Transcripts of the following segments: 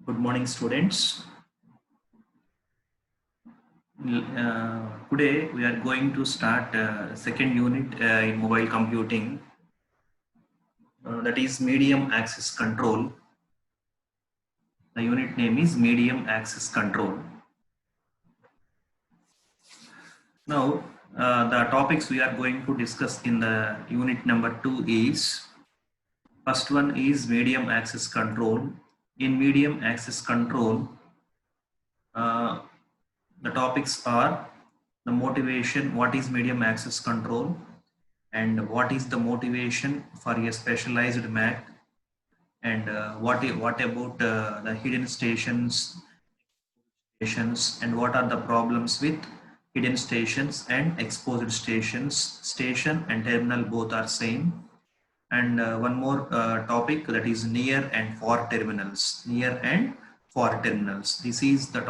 Good morning, students. Today we are going to start second unit in mobile computing, that is medium access control. The unit name is medium access control. Now, the topics we are going to discuss in the unit number 2 is, first one is medium access control. In medium access control, uh, the topics are the motivation, what is medium access control, and what is the motivation for a specialized MAC, and what about the hidden stations, and what are the problems with hidden stations and exposed stations. Station and terminal both are same. And one more topic, that is near and far terminals. Near and far terminals. These are the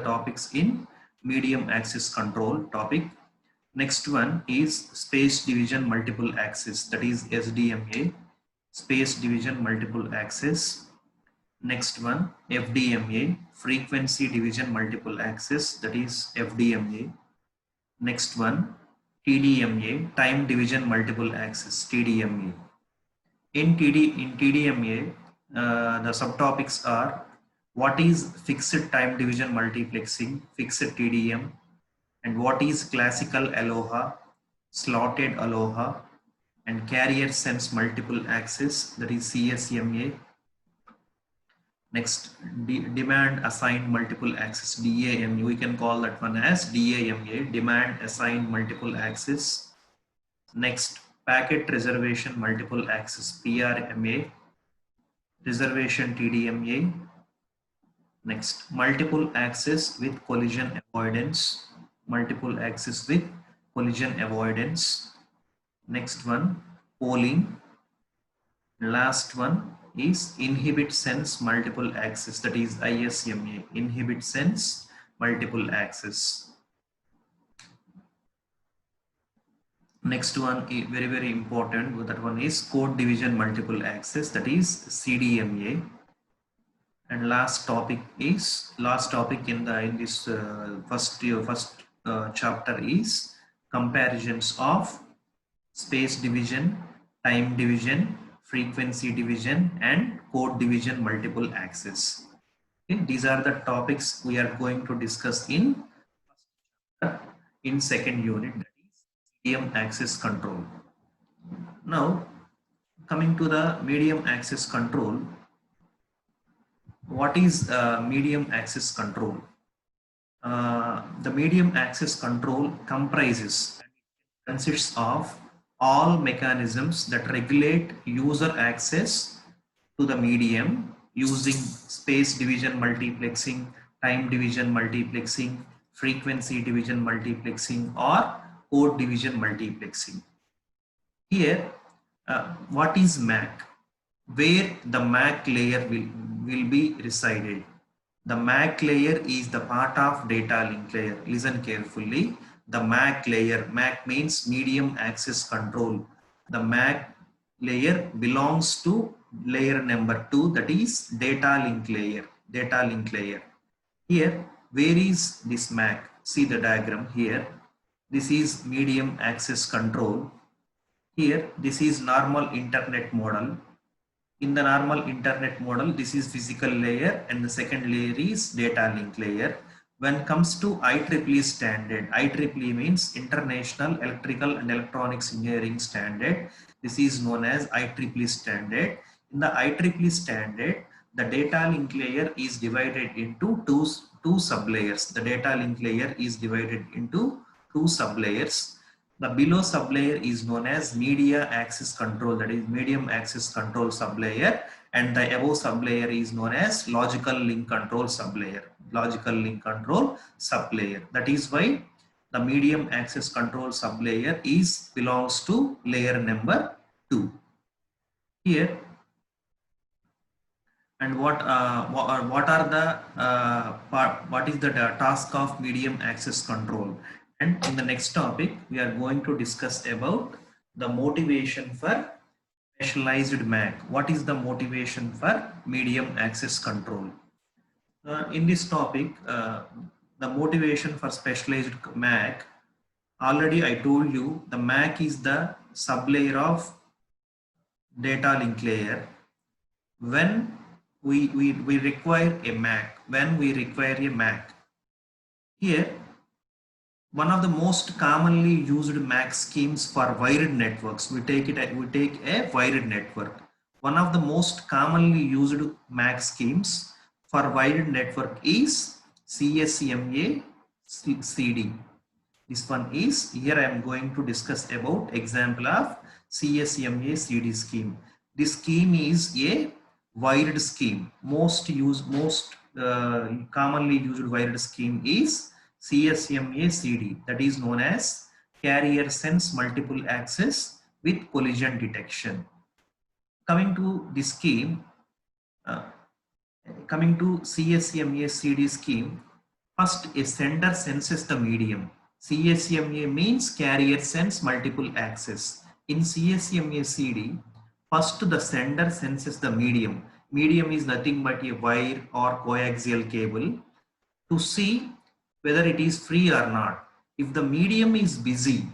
topics in medium access control topic. Next one is space division multiple access, that is SDMA, space division multiple access. Next one, FDMA, frequency division multiple access, that is FDMA. Next one, TDMA, time division multiple access, TDMA. In TDMA, the subtopics are, what is fixed time division multiplexing, fixed TDM, and what is classical aloha, slotted aloha, and carrier sense multiple access, that is CSMA. Next, demand assigned multiple access, DAMA. We can call that one as DAMA, demand assigned multiple access. Next, packet reservation multiple access, PRMA, reservation TDMA. Next, multiple access with collision avoidance, multiple access with collision avoidance. Next one, polling. Last one is inhibit sense multiple access, that is ISMA, inhibit sense multiple access. Next one, very important, that one is code division multiple access, that is CDMA. And last topic in this first chapter is comparisons of space division, time division, frequency division, and code division multiple access. Okay, these are the topics we are going to discuss in second unit, that is medium access control. Now, coming to the medium access control, what is medium access control? The medium access control consists of all mechanisms that regulate user access to the medium using space division multiplexing, time division multiplexing, frequency division multiplexing, or code division multiplexing. Here, what is MAC? Where the MAC layer will be resided. The MAC layer is the part of data link layer. Listen carefully. The MAC layer, MAC means medium access control. The MAC layer belongs to layer number 2, that is data link layer. Data link layer. Here, where is this MAC? See the diagram here. This is medium access control. Here, this is normal internet model. In the normal internet model, this is physical layer, and the second layer is data link layer. When it comes to IEEE standard, IEEE means International Electrical and Electronics Engineering Standard. This is known as IEEE standard. In the IEEE standard, the data link layer is divided into two sublayers. The data link layer is divided into two sublayers. The below sublayer is known as media access control, that is medium access control sublayer, and the above sublayer is known as logical link control sublayer. Logical link control sublayer. That is why the medium access control sublayer belongs to layer number 2. Here, and what is the task of medium access control? And in the next topic, we are going to discuss about the motivation for specialized MAC. What is the motivation for medium access control? In this topic, the motivation for specialized MAC, already I told you the MAC is the sublayer of data link layer. When we require a MAC, when we require a MAC, here one of the most commonly used MAC schemes for wired networks, we take a wired network. One of the most commonly used MAC schemes for wired network is CSMA CD. This one is, here I am going to discuss about example of CSMA CD scheme. This scheme is a wired scheme. Most commonly used wired scheme is CSMA CD, that is known as carrier sense multiple access with collision detection. Coming to this scheme, coming to CSMA CD scheme, first a sender senses the medium. CSMA means carrier sense multiple access. In CSMA CD, first the sender senses the medium. Medium is nothing but a wire or coaxial cable to see whether it is free or not. If the medium is busy,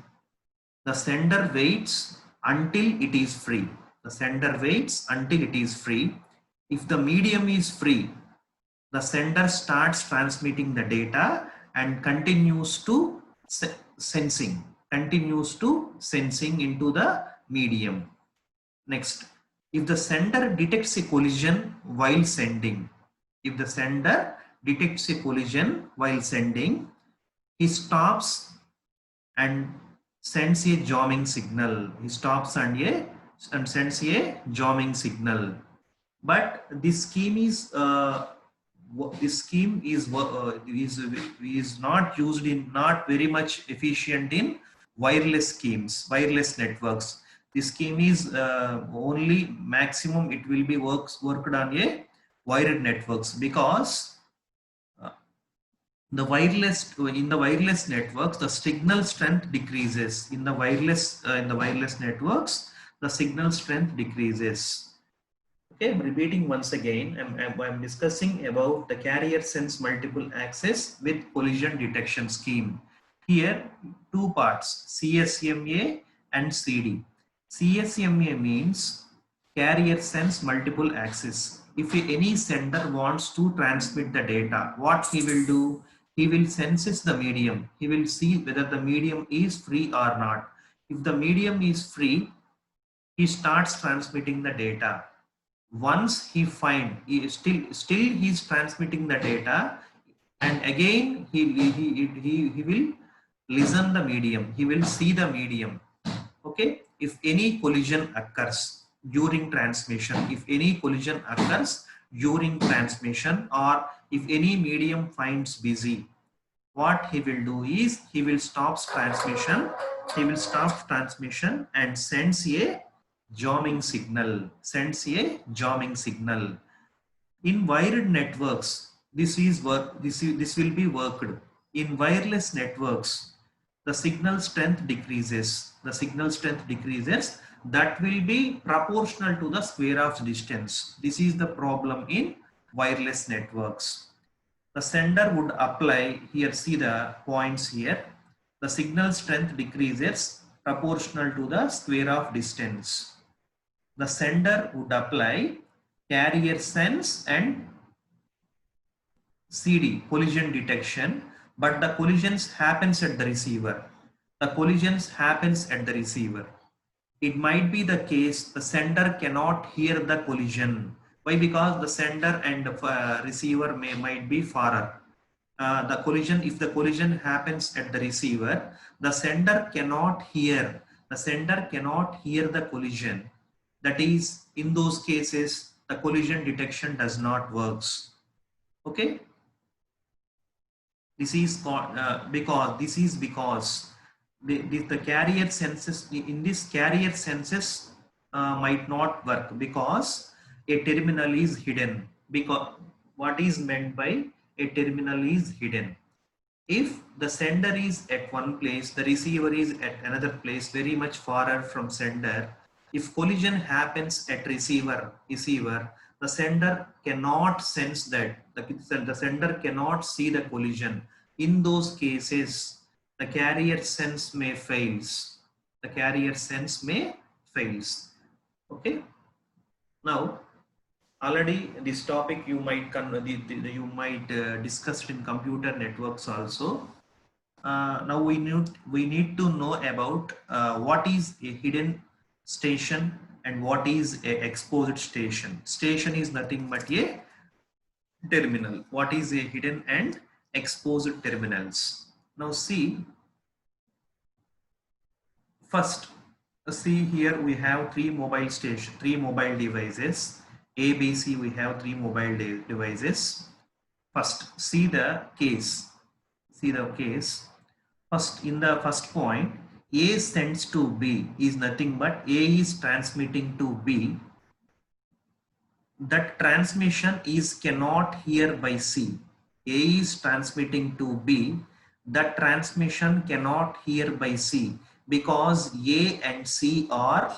the sender waits until it is free. The sender waits until it is free. If the medium is free, the sender starts transmitting the data and continues to sensing into the medium. Next, if the sender detects a collision while sending, if the sender detects a collision while sending, he stops and sends a jamming signal. He stops and sends a jamming signal. But this scheme is not used in, not very much efficient in wireless schemes, wireless networks. This scheme is only maximum it will be worked on a wired networks, because in the wireless networks the signal strength decreases. In the wireless networks the signal strength decreases. Okay, I'm repeating once again. I'm discussing about the carrier sense multiple access with collision detection scheme. Here, two parts, CSMA and CD. CSMA means carrier sense multiple access. If any sender wants to transmit the data, what he will do? He will senses the medium. He will see whether the medium is free or not. If the medium is free, he starts transmitting the data. Once he he's transmitting the data, and again he will listen the medium, he will see the medium. Okay, if any collision occurs during transmission, or if any medium finds busy, what he will do is he will stop transmission and sends a jamming signal. In wired networks, this will be worked. In wireless networks, the signal strength decreases. That will be proportional to the square of distance. This is the problem in wireless networks. The sender would apply, here see the points here, the signal strength decreases proportional to the square of distance. The sender would apply carrier sense and CD, collision detection, but the collisions happens at the receiver. It might be the case the sender cannot hear the collision. Why? Because the sender and receiver might be far. If the collision happens at the receiver, the sender cannot hear the collision. That is, in those cases the collision detection does not works. Okay, this is because the carrier senses, in this carrier senses might not work because a terminal is hidden. Because what is meant by a terminal is hidden? If the sender is at one place, the receiver is at another place, very much farther from sender, If collision happens at receiver, the sender cannot sense that, the sender cannot see the collision. In those cases, the carrier sense may fails. The carrier sense may fails. Okay. Now, already this topic you might discuss in computer networks also. Now we need to know about what is a hidden station and what is a exposed station. Station is nothing but a terminal. What is a hidden and exposed terminals? Now see, first see here we have three mobile devices. A, B, C, we have three mobile devices. First, see the case. See the case. First, in the first point, A sends to B is nothing but A is transmitting to B. That transmission is cannot hear by C. A is transmitting to B. That transmission cannot hear by C because A and C are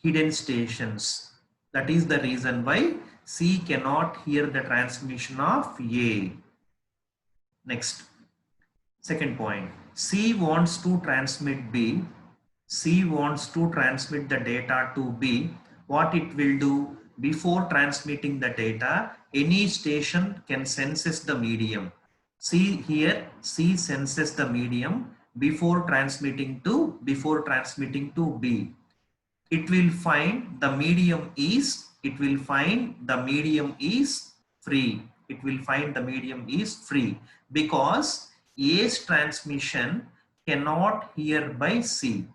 hidden stations. That is the reason why C cannot hear the transmission of A. Next, second point, C wants to transmit B. C wants to transmit the data to B. What it will do, before transmitting the data, any station can senses the medium. See here, C senses the medium before transmitting to B. It will find the medium is free. It will find the medium is free because A's transmission cannot hear by C.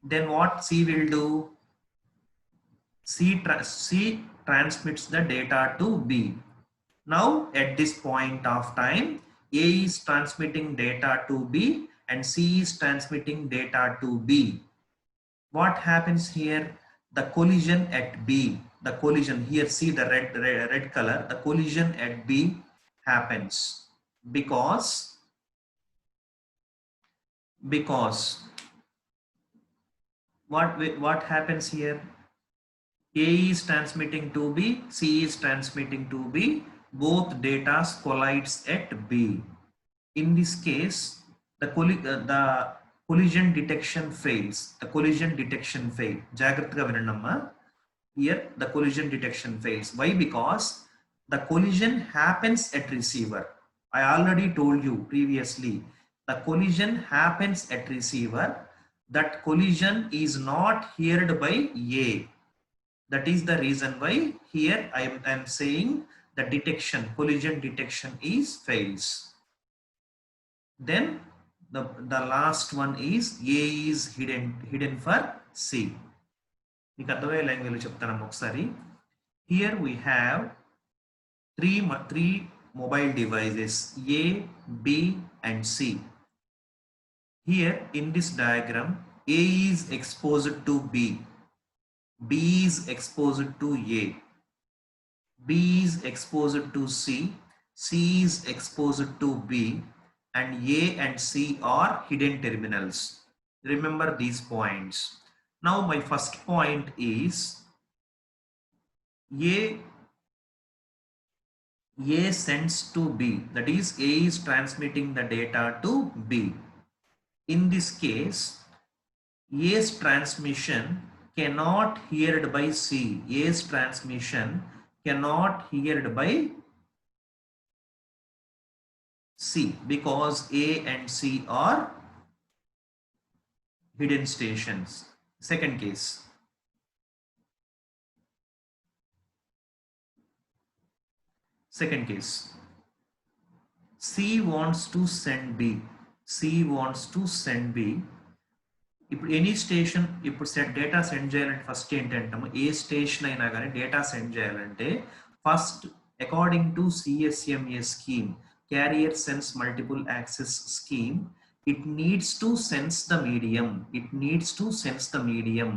Then what C will do? C transmits the data to B. Now at this point of time, A is transmitting data to B and C is transmitting data to B. What happens here? The collision at B, the collision here, see the red color, the collision at B happens because what happens here? A is transmitting to B, C is transmitting to B, both data collides at B. In this case, the collision detection fails. The collision detection fails. Jagrataga vinanamma. Here the collision detection fails. Why? Because the collision happens at receiver. I already told you previously, the collision happens at receiver. That collision is not heard by A. That is the reason why here I am saying the collision detection is fails. Then the last one is A is hidden for C. Here we have three mobile devices A, B and C. Here in this diagram, A is exposed to B, B is exposed to A, B is exposed to C, C is exposed to B, and A and C are hidden terminals. Remember these points. Now my first point is A sends to B, that is A is transmitting the data to B. In this case, A's transmission cannot heard by C. A's transmission cannot heard by C because A and C are hidden stations. Second case. Second case. C wants to send B. C wants to send B. ఇప్పుడు any station ఇప్పుడు data send చేయాలంటే first ఏంటంటాము, ఏ station అయినా కానీ data send చేయాలంటే first according to CSMA scheme, carrier sense multiple access scheme, it needs to sense the medium. It needs to sense the medium.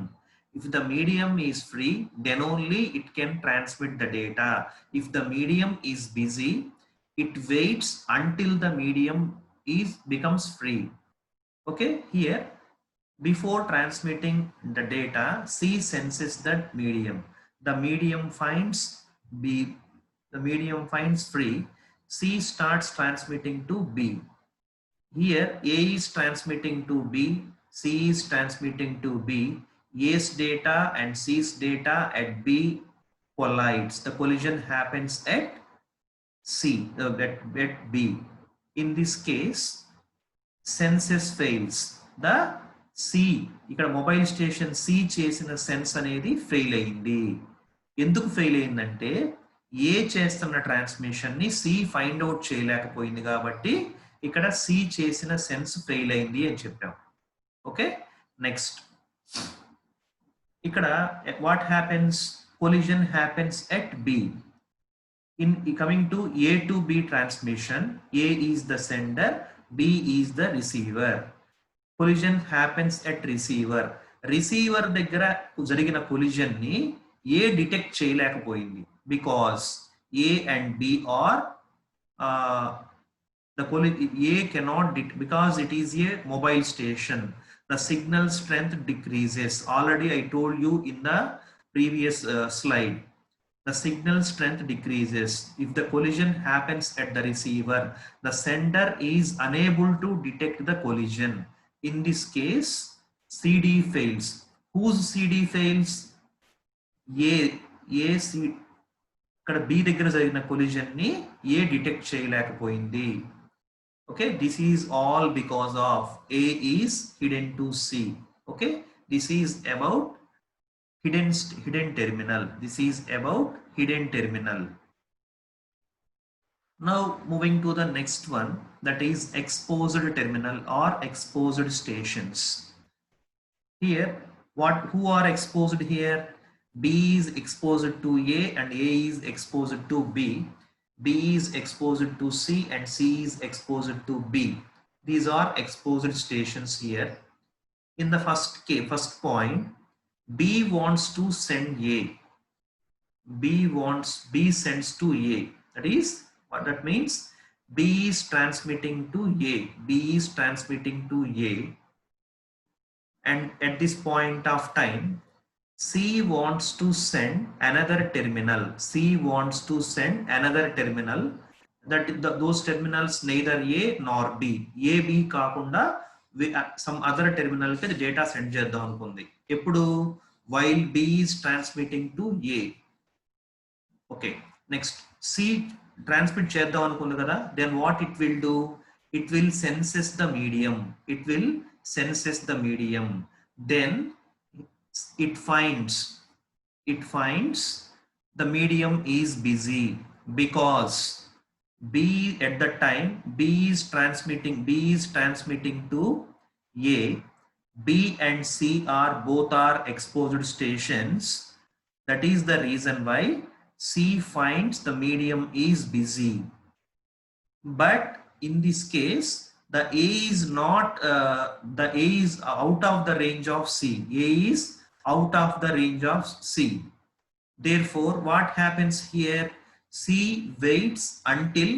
If the medium is free, then only it can transmit the data. If the medium is busy, it waits until the medium becomes free. Okay, here Before transmitting the data, C senses that medium. The medium finds B, the medium finds free. C starts transmitting to B. Here A is transmitting to B, C is transmitting to B. A's data and C's data at B collides. The collision happens at C, at B. In this case, senses fails the C, ఇక్కడ mobile station C చేసిన sense అనేది fail అయింది. ఎందుకు fail అయిందంటే ఏ చేస్తున్న transmission ని see find out చేయలేకపోయింది కాబట్టి ఇక్కడ సి చేసిన సెన్స్ ఫెయిల్ అయింది అని చెప్పాం. ఓకే, నెక్స్ట్ ఇక్కడ what happens, collision happens at B. In coming to A to B transmission, A is the sender, B is the receiver. Collision happens at receiver. Receiver దగ్గర జరిగిన collision ని A detect చేయలేకపోయింది because A and B are A cannot because it is a mobile station. The signal strength decreases. Already I told you in the previous slide. The signal strength decreases. If the collision happens at the receiver, the sender is unable to detect the collision. In this case, CD fails. Whose CD fails? A C. ఇక్కడ B దగ్గర జరిగిన collision ని A detect చేయలేకపోయింది. Okay, this is all because of A is hidden to C. Okay, this is about hidden terminal. This is about hidden terminal. Now moving to the next one, that is exposed terminal or exposed stations. Here who are exposed here? B is exposed to A and A is exposed to B. B is exposed to C and C is exposed to B. These are exposed stations here. In the first point, B wants to send A. B sends to A. That is what that means. B is transmitting to A. B is transmitting to A. And at this point of time, C wants to send another terminal. C wants to send another terminal. Those terminals neither A nor B. A, B కాకుండా some other terminal కి data send చేద్దాం అనుకుంది. ఎప్పుడు? While B is transmitting to A. Okay, next C transmit చేద్దాం అనుకుంది కదా, then what it will do? It will senses the medium. It will senses the medium. Then it finds the medium is busy because B at the time B is transmitting to A. B and C are both are exposed stations. That is the reason why C finds the medium is busy. But in this case, the A is not the A is out of the range of C. A is out of the range of C. Therefore, what happens here? C waits until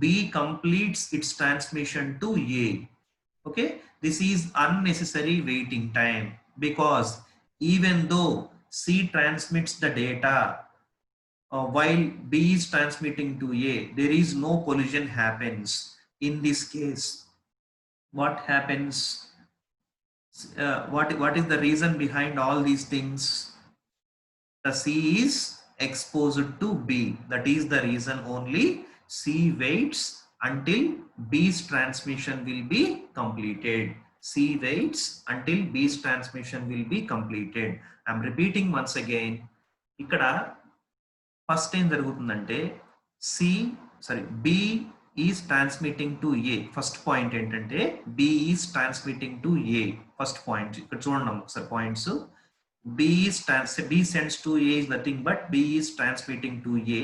B completes its transmission to A. Okay, this is unnecessary waiting time because even though C transmits the data while B is transmitting to A, there is no collision happens. In this case, what happens? What is the reason behind all these things? The C is exposed to B. That is the reason only. C waits until B's transmission will be completed. C waits until B's transmission will be completed. I am repeating once again. Ikkada first ఏం జరుగుతుందంటే B is transmitting to A. First point ఏంటంటే B is transmitting to A. First point ఇక్కడ చూడండి ఒకసారి points. B sends to A is nothing but B is transmitting to A.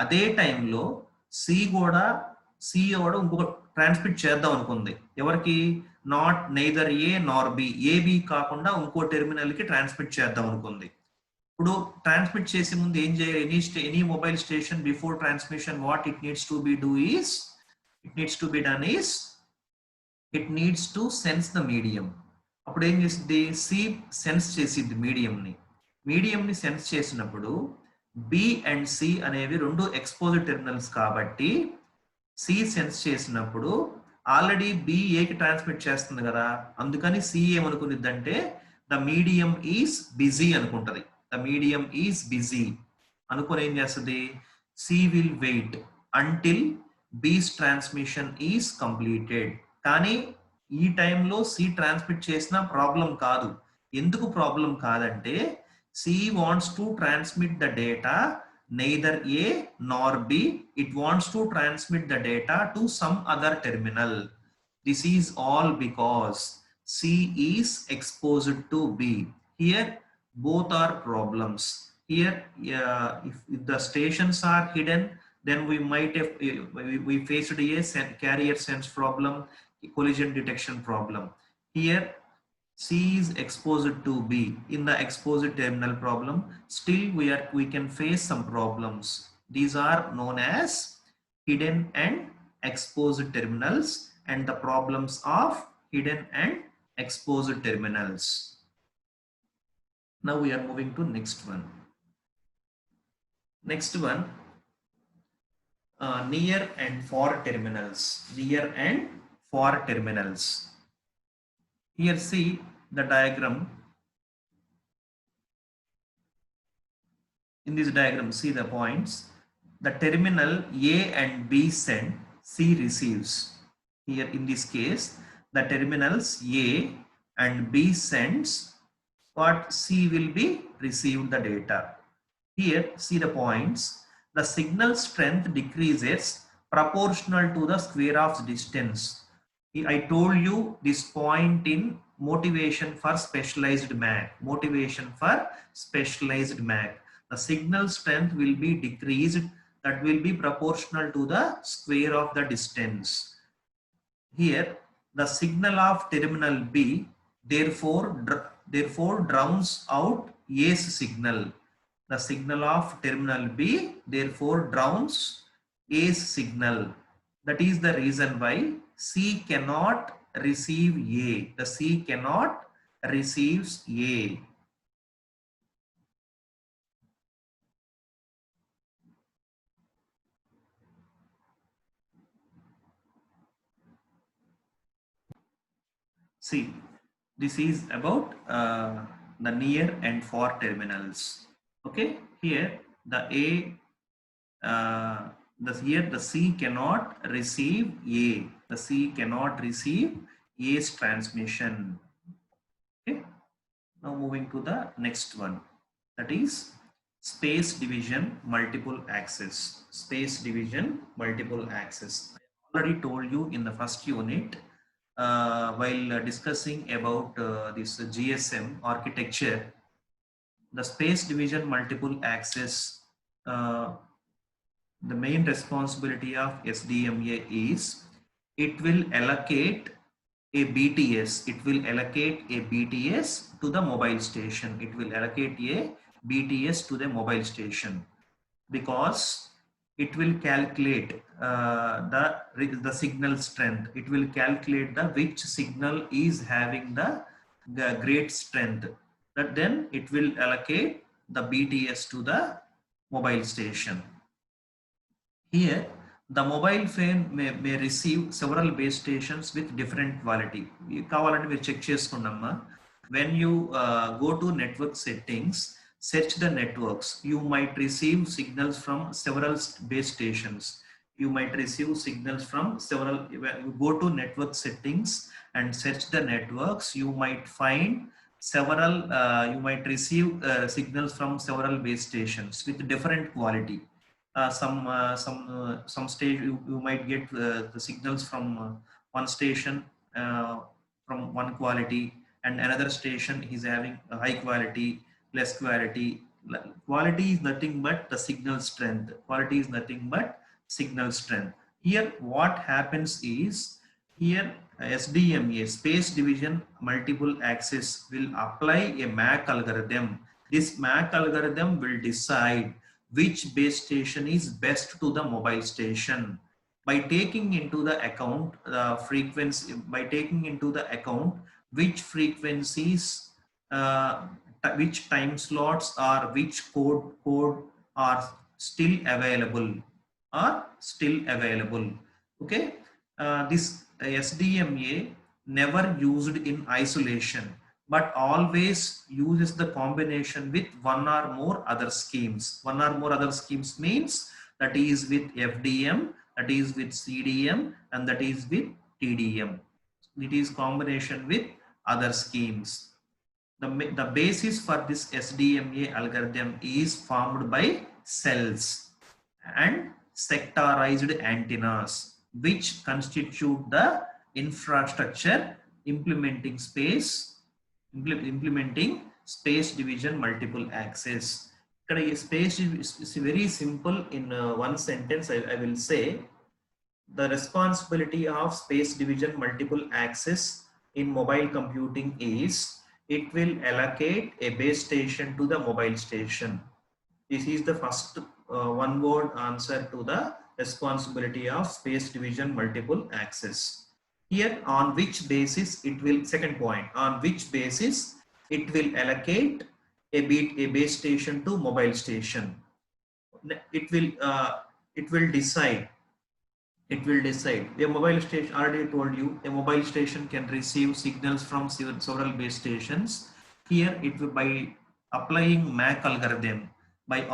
అదే టైంలో C కూడా ఇంకొక ట్రాన్స్మిట్ చేద్దాం అనుకుంది. ఎవరికి? Not neither A nor B. AB కాకుండా ఇంకో టెర్మినల్ కి ట్రాన్స్మిట్ చేద్దాం అనుకుంది. ఇప్పుడు ట్రాన్స్మిట్ చేసే ముందు ఏం చేయాలి? Any mobile station before transmission what it needs to be done is it needs to sense the medium. అప్పుడు ఏం చేసింది, సి సెన్స్ చేసింది మీడియంని సెన్స్ చేసినప్పుడు బి అండ్ సి అనేవి రెండు ఎక్స్పోజ్డ్ టెర్మినల్స్ కాబట్టి సి సెన్స్ చేసినప్పుడు ఆల్రెడీ బి ఏకి ట్రాన్స్మిట్ చేస్తుంది కదా, అందుకని సి ఏమనుకునిద్దంటే ద మీడియం ఈజ్ బిజీ అనుకుంటది. ద మీడియం ఈజ్ బిజీ అనుకుని ఏం చేస్తుంది, C will wait until B's transmission is completed. కానీ ఈ టైంలో సి ట్రాన్స్మిట్ చేసిన ప్రాబ్లం కాదు. ఎందుకు ప్రాబ్లం కాదంటే C wants to transmit the data neither A nor B. It wants to transmit the data to some other terminal. This is all because C is exposed to B. Here both are problems. Here if the stations are hidden, then we might have we faced a carrier sense problem, collision detection problem. Here C is exposed to B in the exposed terminal problem. Still we can face some problems. These are known as hidden and exposed terminals and the problems of hidden and exposed terminals. Now we are moving to next one. Next one, near and far terminals. Near and far terminals. Here see the diagram. In this diagram, see the points. The terminal A and B send, C receives. Here in this case, the terminals A and B sends, what C will be received the data. Here see the points. The signal strength decreases proportional to the square of distance. I told you this point in motivation for specialized MAC. Motivation for specialized MAC. The signal strength will be decreased, that will be proportional to the square of the distance. Here the signal of terminal B therefore drowns out A's signal. The signal of terminal B therefore drowns A's signal. That is the reason why C cannot receive A. The C cannot receives A. See, this is about the near and far terminals. Okay, here the A, here the C cannot receive A. The C cannot receive A's transmission. Okay, now moving to the next one, that is space division multiple access. Space division multiple access. I already told you in the first unit while discussing about this GSM architecture, the space division multiple access, the main responsibility of SDMA is it will allocate a BTS. It will allocate a BTS to the mobile station. It will allocate a BTS to the mobile station because it will calculate the signal strength. It will calculate the which signal is having the great strength. That then it will allocate the BTS to the mobile station. Here the mobile phone may receive several base stations with different quality. కావాలంటే మీరు check చేసుకున్నామ్మా. When you go to network settings, search the networks, you might receive signals from several base stations. You might receive signals from several. When you go to network settings and search the networks, you might find several, you might receive signals from several base stations with different quality. Some stage you might get the signals from one station from one quality, and another station is having a high quality, less quality. Quality is nothing but the signal strength. Quality is nothing but signal strength. Here what happens is, here SDMA, space division multiple access, will apply a MAC algorithm. This MAC algorithm will decide which base station is best to the mobile station by taking into the account the frequency, by taking into the account which frequencies, which time slots or which code are still available, okay. This SDMA never used in isolation but always uses the combination with one or more other schemes. One or more other schemes means that is with FDM, that is with CDM, and that is with TDM. It is combination with other schemes. The basis for this SDMA algorithm is formed by cells and sectorized antennas, which constitute the infrastructure implementing space division multiple access. Space is very simple. In one sentence, I will say the responsibility of space division multiple access in mobile computing is it will allocate a base station to the mobile station. This is the first one word answer to the responsibility of space division multiple access. Here on which basis it will, second point, on which basis it will allocate a base station to mobile station. It will decide a mobile station. Already told you a mobile station can receive signals from several base stations. Here it will, by applying MAC algorithm, it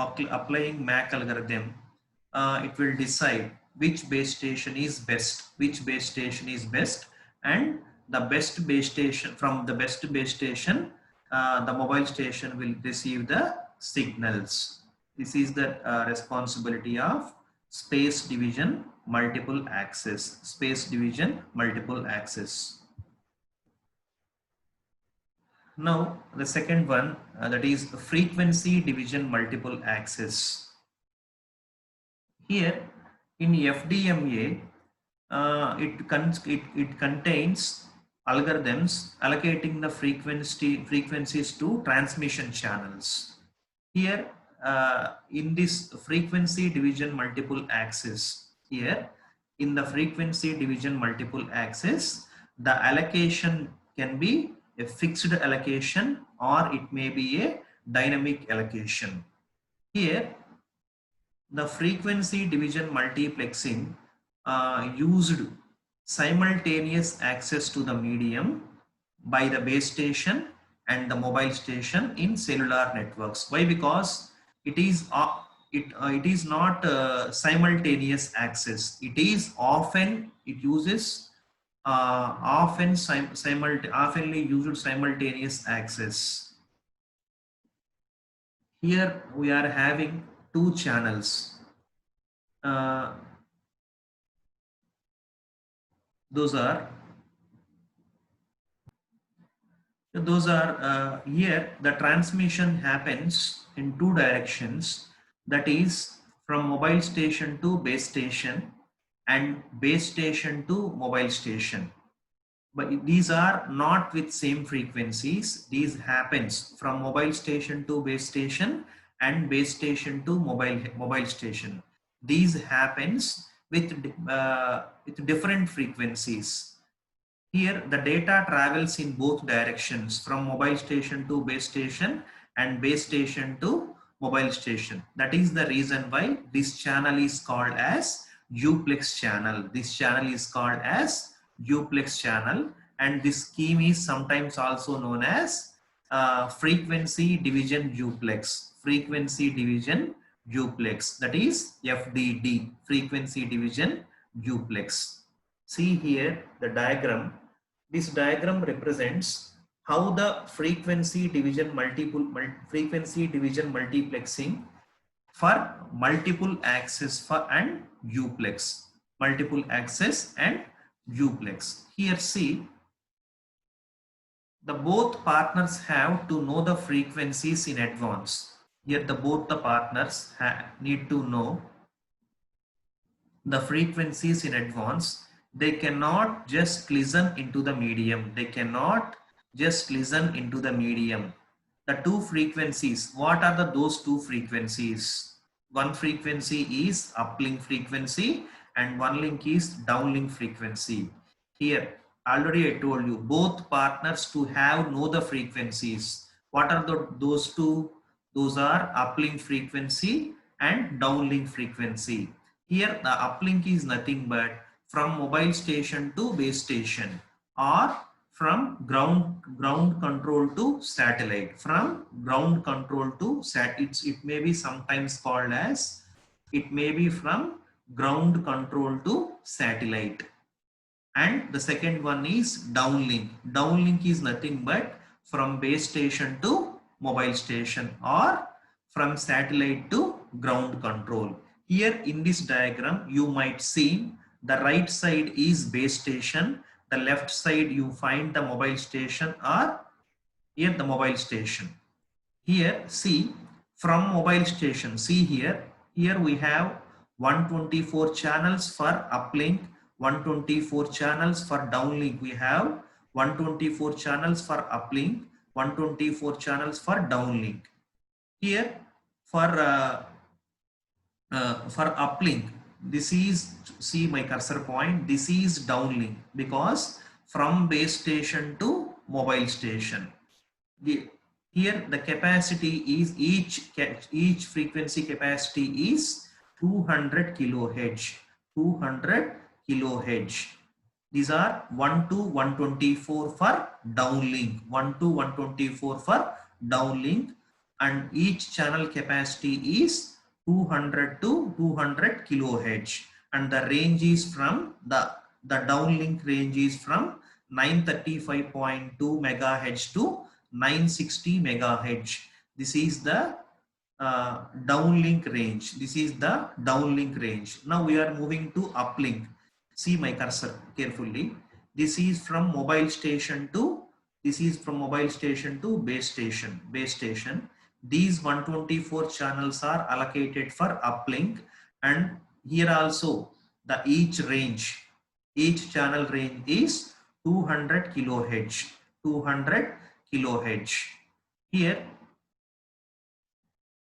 will decide which base station is best, and the best base station, from the best base station, the mobile station will receive the signals. This is the responsibility of space division multiple access. Now the second one, that is frequency division multiple access. Here in FDMA, it contains algorithms allocating the frequencies to transmission channels. Here in this frequency division multiple access, here in the frequency division multiple access, the allocation can be a fixed allocation or it may be a dynamic allocation. Here the frequency division multiplexing used simultaneous access to the medium by the base station and the mobile station in cellular networks. Why? Because it is not simultaneous access. It is often, it uses oftenly used simultaneous access. Here we are having two channels. Those are here the transmission happens in two directions, that is from mobile station to base station and base station to mobile station. But these are not with same frequencies. These happens from mobile station to base station and base station to mobile station. These happens with different frequencies. Here the data travels in both directions, from mobile station to base station and base station to mobile station. That is the reason why this channel is called as duplex channel. This channel is called as duplex channel, and this scheme is sometimes also known as frequency division duplex. That is FDD, frequency division duplex. See here the diagram. This diagram represents how the frequency division multiplexing for multiple access and duplex. Here see, the both partners have to know the frequencies in advance. Here both the partners need to know the frequencies in advance. They cannot just listen into the medium. The two frequencies, what are those two frequencies? One frequency is uplink frequency and one link is downlink frequency. Here Already I told you, both partners to have know the frequencies. What are those two? Those are uplink frequency and downlink frequency. Here the uplink is nothing but from mobile station to base station, or from ground control to satellite. From ground control to it may be sometimes called as, it may be from ground control to satellite. And the second one is downlink. Downlink is nothing but from base station to mobile station, or from satellite to ground control. Here in this diagram you might see the right side is base station, the left side you find the mobile station, or here the mobile station. Here see, from mobile station, see here we have 124 channels for uplink, 124 channels for downlink. We have 124 channels for uplink, 124 channels for downlink. Here for uplink, this is, see my cursor point, this is downlink, because from base station to mobile station. Here the capacity is, each frequency capacity is 200 kilohertz. 200 kilohertz. These are 1 to 124 for downlink. 1 to 124 for downlink, and each channel capacity is 200 to 200 kilohertz, and the range is from the downlink range is from 935.2 megahertz to 960 megahertz. This is the downlink range. This is the downlink range. Now we are moving to uplink. See my cursor carefully. This is from mobile station to, this is from mobile station to base station. Base station. These 124 channels are allocated for uplink, and here also the each channel range is 200 kilohertz. 200 kilohertz. Here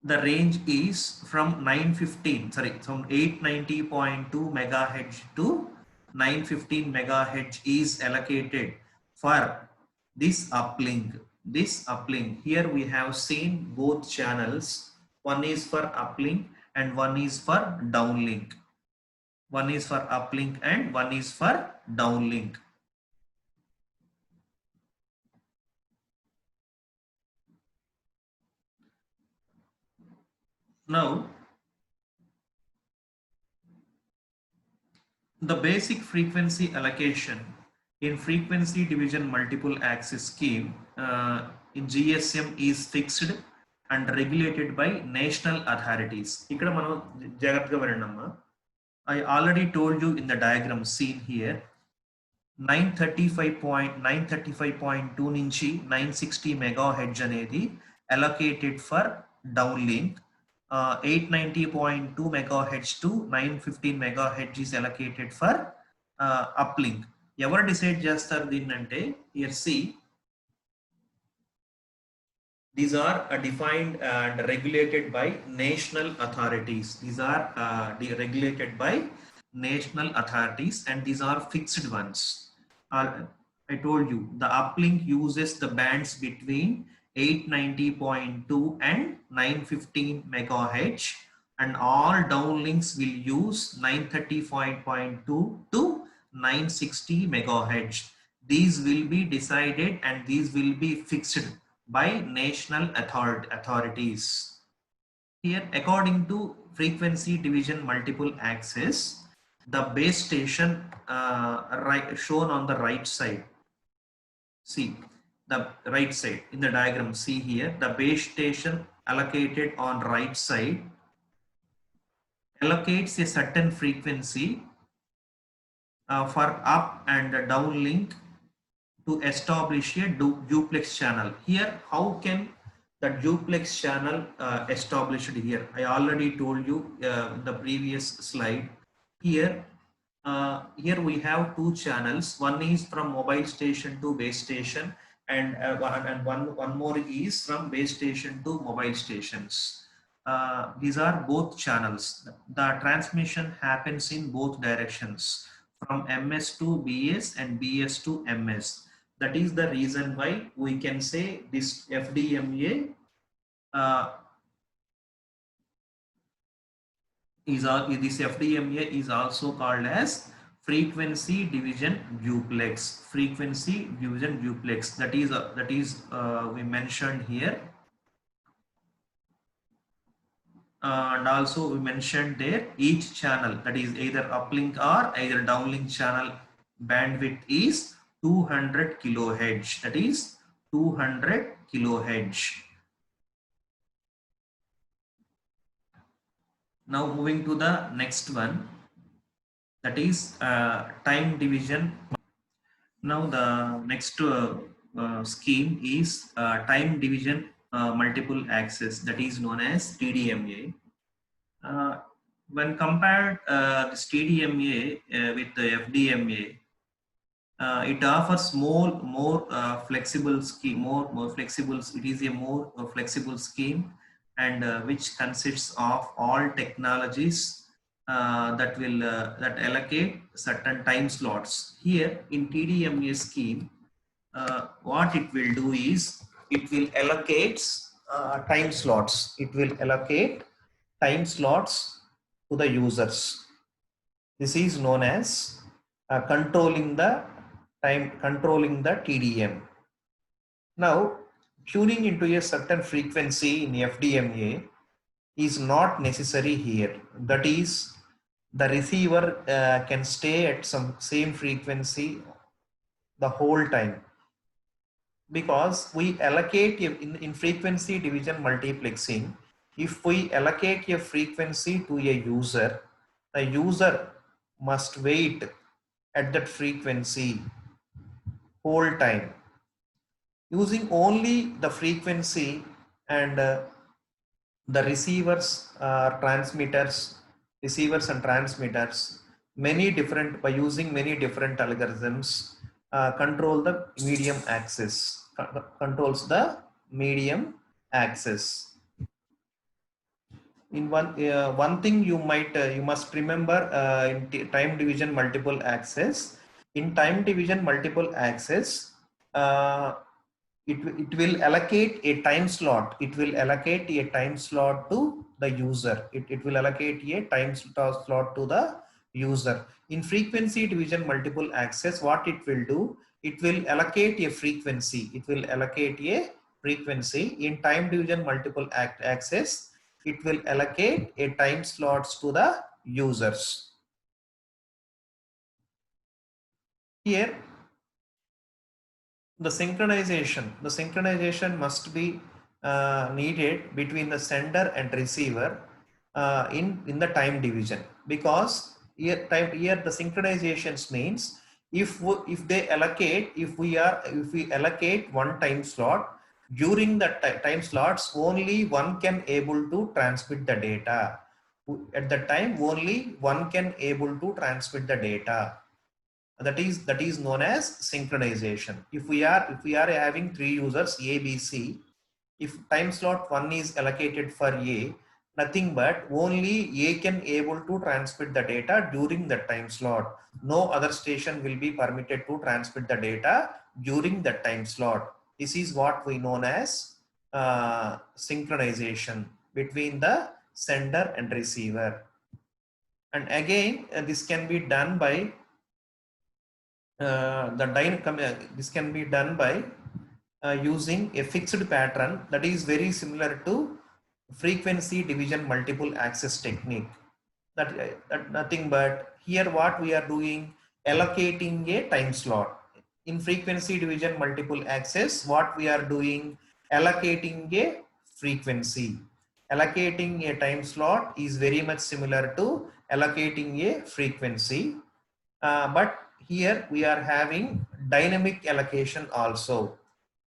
the range is from 890.2 megahertz to 915 megahertz is allocated for this uplink. This uplink, here we have seen both channels. One is for uplink and one is for downlink. One is for uplink and one is for downlink. Now, the basic frequency allocation in frequency division multiple access scheme in GSM is fixed and regulated by national authorities. I already told you in the diagram seen here, 935.2 నుంచి 960 megahertz అనేది allocated for downlink. 890.2 megahertz to 915 megahertz is allocated for uplink. ఎవరు decide చేస్తారు దీన్నంటే, here see, these are defined and regulated by national authorities. These are regulated by national authorities, and these are fixed ones. I told you the uplink uses the bands between 890.2 and 915 megahertz, and all downlinks will use 935.2 to 960 megahertz. These will be decided and these will be fixed by national authorities. Here, according to frequency division multiple access, the base station shown on the right side. See the right side in the diagram. See here, the base station allocated on right side allocates a certain frequency for up and downlink to establish a duplex channel. Here, how can the duplex channel established here? I already told you in the previous slide. Here we have two channels. One is from mobile station to base station, and one more is from base station to mobile stations. These are both channels. The transmission happens in both directions, from MS to BS and BS to MS. That is the reason why we can say this FDMA this FDMA is also called as frequency division duplex. Frequency division duplex. That is we mentioned here, and also we mentioned there each channel, that is either uplink or either downlink channel, bandwidth is 200 kilohertz. That is 200 kilohertz. Now moving to the next one, that is time division. Now the next scheme is time division multiple access, that is known as TDMA. When compared this TDMA with the FDMA, it offers more flexible scheme, more flexible. It is a more flexible scheme, and which consists of all technologies that allocate certain time slots. Here in TDMA scheme, what it will do is it will allocate time slots. It will allocate time slots to the users. This is known as controlling the TDM. Now, tuning into a certain frequency in FDMA is not necessary here. That is, the receiver can stay at some same frequency the whole time, because we allocate in frequency division multiplexing. If we allocate a frequency to a user, the user must wait at that frequency whole time, using only the frequency, and the receivers and transmitters, many different, by using many different algorithms, control the medium axis, controls the medium axis. In one thing you must remember in time division multiple access. In time division multiple access, it will allocate a time slot. It will allocate a time slot to the user. It will allocate a time slot to the user. In frequency division multiple access, what it will do? It will allocate a frequency. It will allocate a frequency. In time division multiple access, it will allocate a time slots to the users. Here, the synchronization must be needed between the sender and receiver in the time division, because here the synchronizations means if we allocate one time slot, during the time slots only one can able to transmit the data. At the time only one can able to transmit the data. That is known as synchronization. If we are having three users A, B, C, if time slot 1 is allocated for A, nothing but only A can able to transmit the data during the time slot. No other station will be permitted to transmit the data during the time slot. This is what we known as synchronization between the sender and receiver. And again, this can be done by this can be done by using a fixed pattern that is very similar to frequency division multiple access technique. That nothing but here what we are doing, allocating a time slot. In frequency division multiple access, what we are doing, allocating a frequency. Allocating a time slot is very much similar to allocating a frequency, but here we are having dynamic allocation also.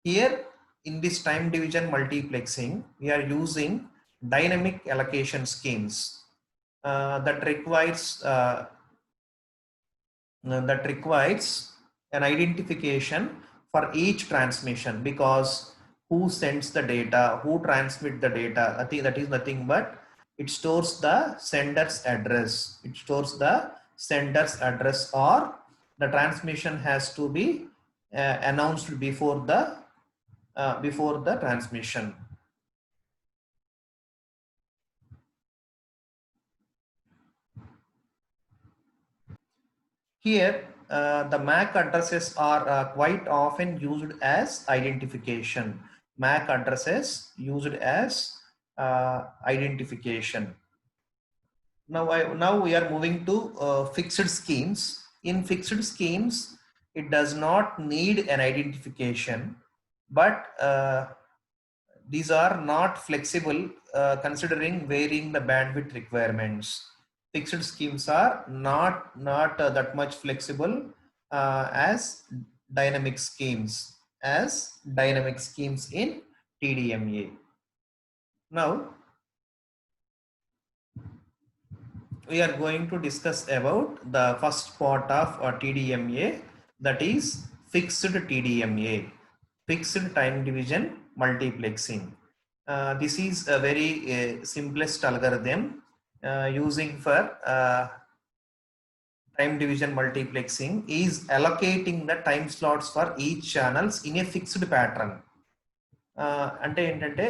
Here in this time division multiplexing, we are using dynamic allocation schemes that requires an identification for each transmission, because who sends the data, who transmit the data, I think that is nothing but it stores the sender's address. It stores the sender's address, or the transmission has to be announced before the transmission. Here, the MAC addresses are quite often used as identification. MAC addresses used as identification. Now we are moving to fixed schemes. In fixed schemes, it does not need an identification, but these are not flexible considering varying the bandwidth requirements. Fixed schemes are not that much flexible as dynamic schemes in TDMA. Now we are going to discuss about the first part of TDMA, that is fixed TDMA, fixed time division multiplexing. This is a very simplest algorithm using for time division multiplexing is allocating the time slots for each channels in a fixed pattern. అంటే ఏంటంటే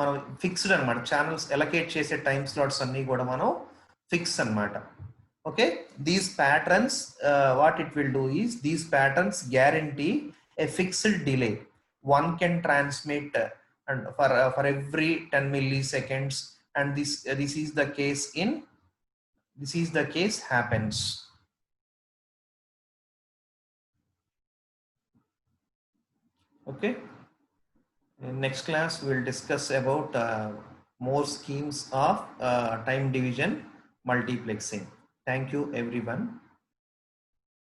మనం fixed అనమాట, channels allocate చేసే time slots అన్ని కూడా మనం fix అనమాట. Okay, these patterns what it will do is these patterns guarantee a fixed delay. One can transmit and for every 10 milliseconds, and this is the case happens. Okay, in next class we will discuss about more schemes of time division multiplexing. Thank you everyone.